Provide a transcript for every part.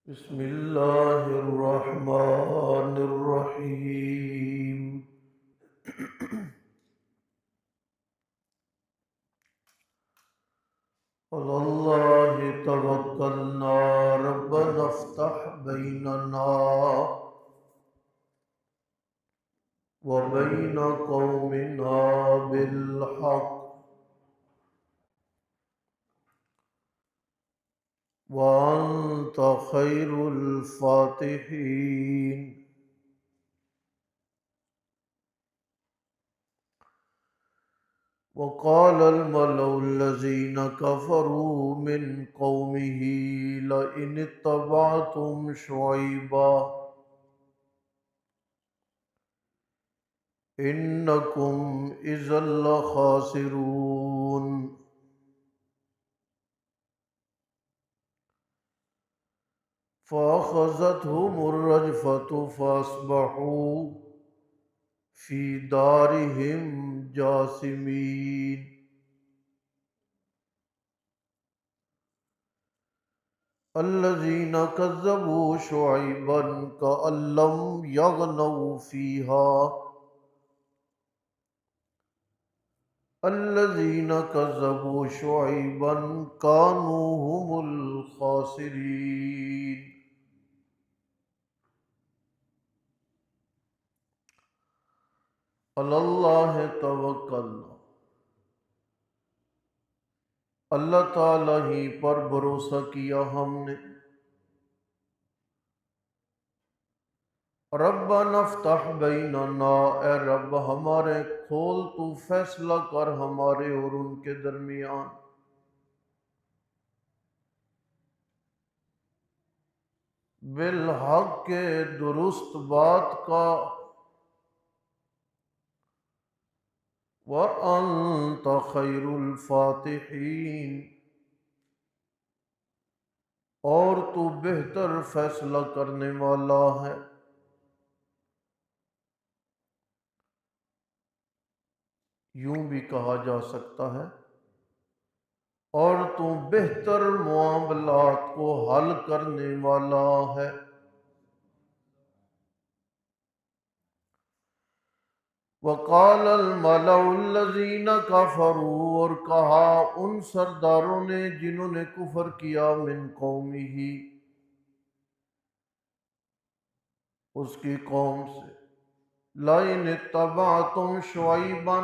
بسم اللہ الرحمن الرحیم علی اللہ توکلنا ربنا افتح بیننا وبین قومنا بالحق وانت خیر الفاتحین. وقال الملأ الذين كفروا من قومه لئن اتبعتم شعيبا إنكم إذا لخاسرون. فأخذتهم الرجفة فأصبحوا في دارهم جاثمين. الذين كذبوا شعيبا كأن لم يغنوا فيها الذين كذبوا شعيبا كانوا هم الخاسرين. علی اللہ توکلنا، اللہ تعالی ہی پر بھروسہ کیا ہم نے. ربنا افتح بیننا، اے رب ہمارے کھول تو فیصلہ کر ہمارے اور ان کے درمیان. بالحق کے درست بات کا. وَأَنْتَ خَيْرُ الْفَاتِحِينَ، اور تو بہتر فیصلہ کرنے والا ہے. یوں بھی کہا جا سکتا ہے اور تو بہتر معاملات کو حل کرنے والا ہے. وقال الملأ الذین کفروا، اور کہا ان سرداروں نے جنہوں نے کفر کیا، من قومہ، اس کی قوم سے، لئن اتبعتم شعیبا،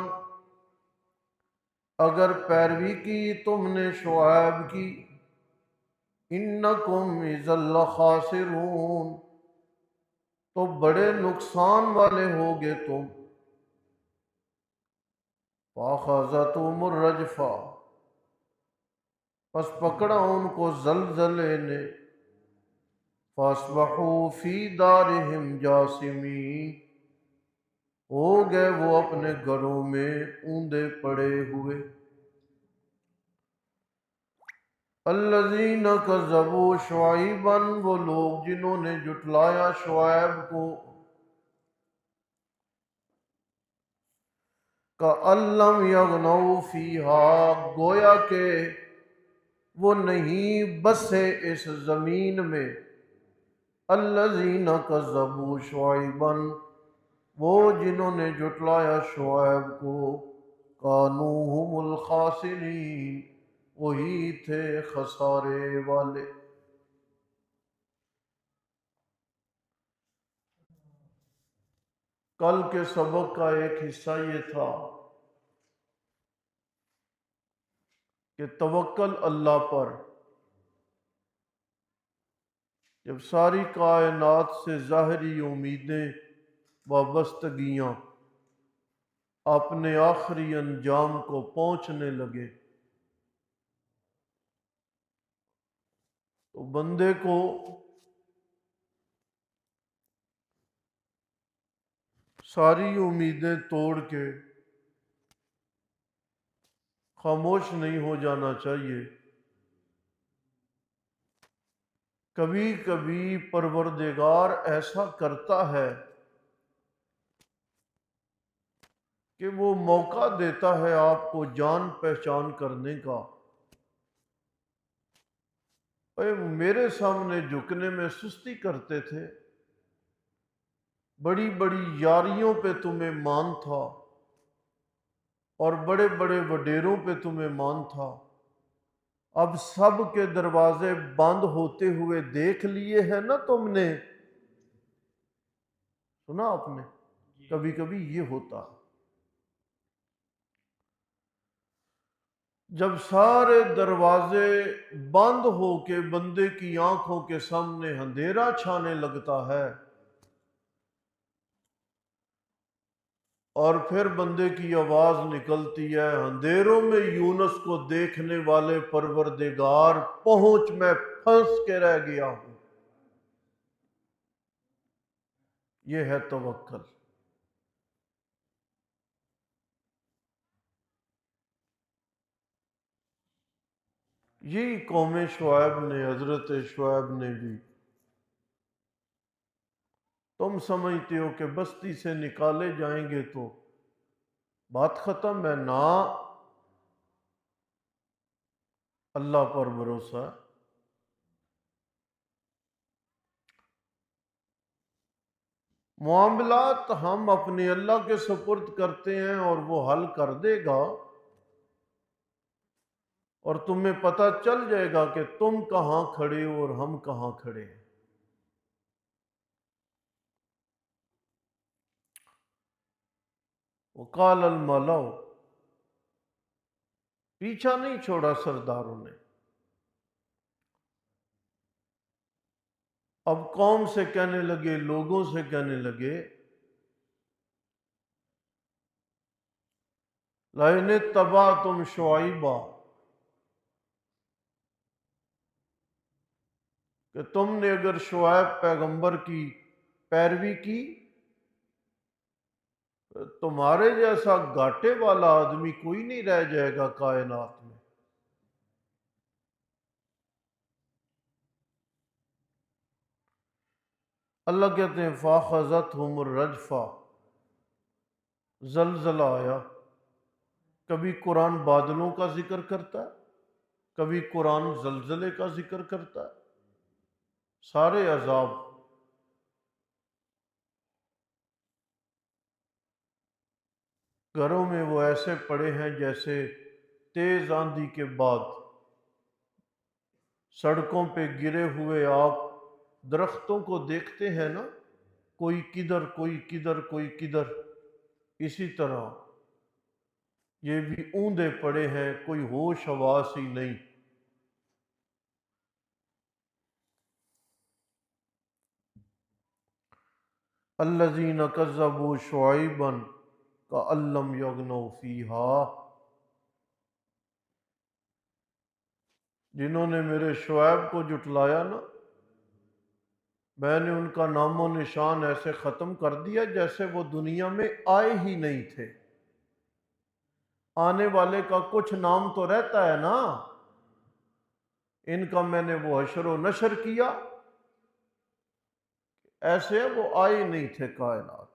اگر پیروی کی تم نے شعیب کی، انکم اذا لخاسرون، تو بڑے نقصان والے ہوگے تم. فاخذتهم الرجفہ، پس پکڑا ان کو زلزلے نے. فاصبحوا فی دارہم جاثمین، ہو گئے وہ اپنے گھروں میں اوندے پڑے ہوئے. الذین کذبوا شعیبا، وہ لوگ جنہوں نے جھٹلایا شعیب کو. کأن لم یغنوا فیہا، گویا کہ وہ نہیں بسے اس زمین میں. الذین کذبوا شعیبا، وہ جنہوں نے جھٹلایا شعیب کو. کانوا هم الخاسرین، وہی تھے خسارے والے. کل کے سبق کا ایک حصہ یہ تھا کہ توکل اللہ پر. جب ساری کائنات سے ظاہری امیدیں، وابستگیاں اپنے آخری انجام کو پہنچنے لگے، تو بندے کو ساری امیدیں توڑ کے خاموش نہیں ہو جانا چاہیے. کبھی کبھی پروردگار ایسا کرتا ہے کہ وہ موقع دیتا ہے آپ کو جان پہچان کرنے کا. اے میرے سامنے جھکنے میں سستی کرتے تھے، بڑی بڑی یاریوں پہ تمہیں مان تھا اور بڑے بڑے وڈیروں پہ تمہیں مان تھا، اب سب کے دروازے بند ہوتے ہوئے دیکھ لیے ہیں نا تم نے۔ سنا آپ نے؟ کبھی کبھی یہ ہوتا، جب سارے دروازے بند ہو کے بندے کی آنکھوں کے سامنے اندھیرا چھانے لگتا ہے، اور پھر بندے کی آواز نکلتی ہے، اندھیروں میں یونس کو دیکھنے والے پروردگار پہنچ میں پھنس کے رہ گیا ہوں۔ یہ ہے توکل۔ یہی قوم شعیب نے، حضرت شعیب نے بھی، تم سمجھتے ہو کہ بستی سے نکالے جائیں گے تو بات ختم ہے نا، اللہ پر بھروسہ۔ معاملات ہم اپنے اللہ کے سپرد کرتے ہیں اور وہ حل کر دے گا، اور تمہیں پتہ چل جائے گا کہ تم کہاں کھڑے ہو اور ہم کہاں کھڑے ہیں۔ وقال الملأ، پیچھا نہیں چھوڑا سرداروں نے، اب قوم سے کہنے لگے، لوگوں سے کہنے لگے، لئن اتبعتم شعیبا، کہ تم نے اگر شعیب پیغمبر کی پیروی کی، تمہارے جیسا گھاٹے والا آدمی کوئی نہیں رہ جائے گا کائنات میں۔ اللہ کہتے ہیں فَأَخَذَتْهُمُ الرَّجْفَةُ، زلزلہ آیا۔ کبھی قرآن بادلوں کا ذکر کرتا ہے، کبھی قرآن زلزلے کا ذکر کرتا ہے، سارے عذاب۔ گھروں میں وہ ایسے پڑے ہیں جیسے تیز آندھی کے بعد سڑکوں پہ گرے ہوئے آپ درختوں کو دیکھتے ہیں نا، کوئی کدھر کوئی کدھر کوئی کدھر، اسی طرح یہ بھی اوندے پڑے ہیں، کوئی ہوش حواس ہی نہیں۔ الذین کذبوا شعیبا کأن لم یغنوا فیہا، جنہوں نے میرے شعیب کو جھٹلایا نا، میں نے ان کا نام و نشان ایسے ختم کر دیا جیسے وہ دنیا میں آئے ہی نہیں تھے۔ آنے والے کا کچھ نام تو رہتا ہے نا، ان کا میں نے وہ حشر و نشر کیا، ایسے وہ آئے نہیں تھے کائنات۔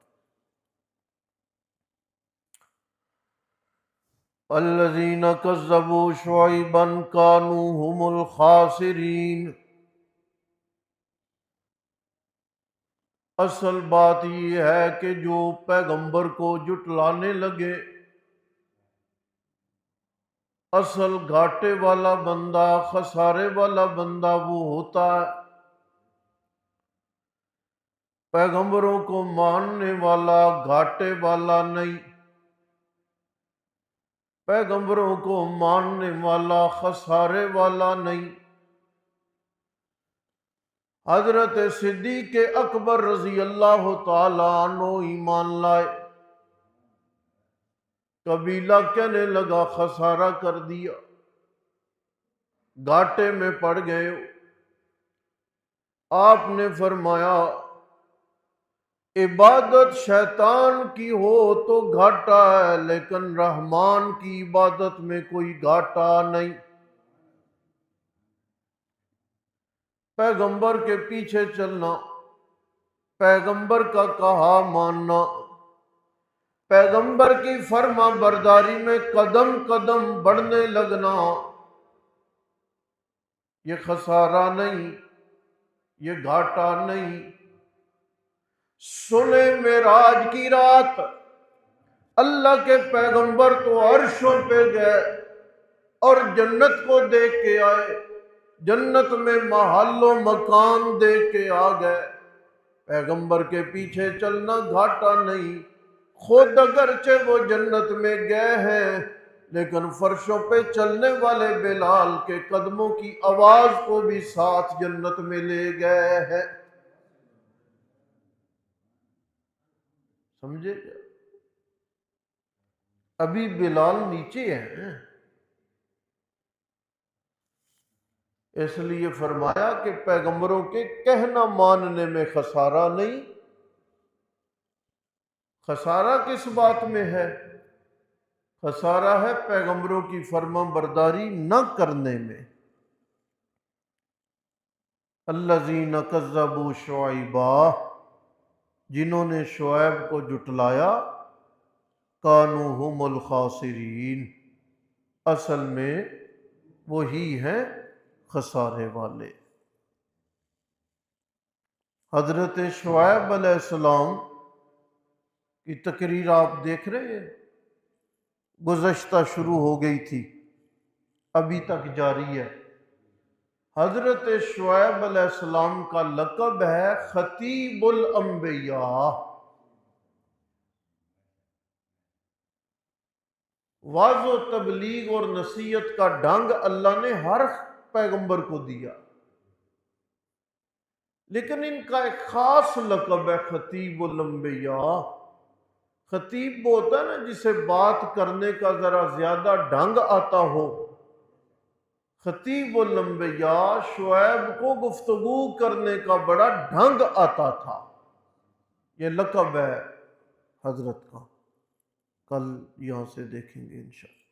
الذین کذبوا شعیبا کانوا هم الخاسرین، اصل بات یہ ہے کہ جو پیغمبر کو جھٹلانے لگے، اصل گھاٹے والا بندہ، خسارے والا بندہ وہ ہوتا ہے، پیغمبروں کو ماننے والا گھاٹے والا نہیں، پیغمبروں کو ماننے والا خسارے والا نہیں۔ حضرت صدیق اکبر رضی اللہ تعالیٰ عنہ ایمان لائے، قبیلہ کہنے لگا خسارہ کر دیا، گھاٹے میں پڑ گئے ہو۔ آپ نے فرمایا عبادت شیطان کی ہو تو گھاٹا ہے، لیکن رحمان کی عبادت میں کوئی گھاٹا نہیں۔ پیغمبر کے پیچھے چلنا، پیغمبر کا کہا ماننا، پیغمبر کی فرما برداری میں قدم قدم بڑھنے لگنا، یہ خسارہ نہیں، یہ گھاٹا نہیں۔ سنے معراج کی رات اللہ کے پیغمبر تو عرشوں پہ گئے اور جنت کو دیکھ کے آئے، جنت میں محل و مکان دیکھ کے آ گئے۔ پیغمبر کے پیچھے چلنا گھاٹا نہیں، خود اگرچہ وہ جنت میں گئے ہیں لیکن فرشوں پہ چلنے والے بلال کے قدموں کی آواز کو بھی ساتھ جنت میں لے گئے ہیں۔ سمجھے کیا؟ ابھی بلال نیچے ہیں، اس لیے فرمایا کہ پیغمبروں کے کہنا ماننے میں خسارہ نہیں۔ خسارہ کس بات میں ہے؟ خسارہ ہے پیغمبروں کی فرما برداری نہ کرنے میں۔ الذین کذبوا شعیبا، جنہوں نے شعیب کو جھٹلایا، کانوا ھم الخاسرین، اصل میں وہی ہیں خسارے والے۔ حضرت شعیب علیہ السلام کی تقریر آپ دیکھ رہے ہیں، گزشتہ شروع ہو گئی تھی، ابھی تک جاری ہے۔ حضرت شعیب علیہ السلام کا لقب ہے خطیب الانبیاء۔ واعظ و تبلیغ اور نصیحت کا ڈھنگ اللہ نے ہر پیغمبر کو دیا، لیکن ان کا ایک خاص لقب ہے خطیب الانبیاء۔ خطیب وہ ہوتا ہے نا جسے بات کرنے کا ذرا زیادہ ڈھنگ آتا ہو۔ خطیب الانبیاء شعیب کو گفتگو کرنے کا بڑا ڈھنگ آتا تھا، یہ لقب ہے حضرت کا، کل یہاں سے دیکھیں گے انشاءاللہ۔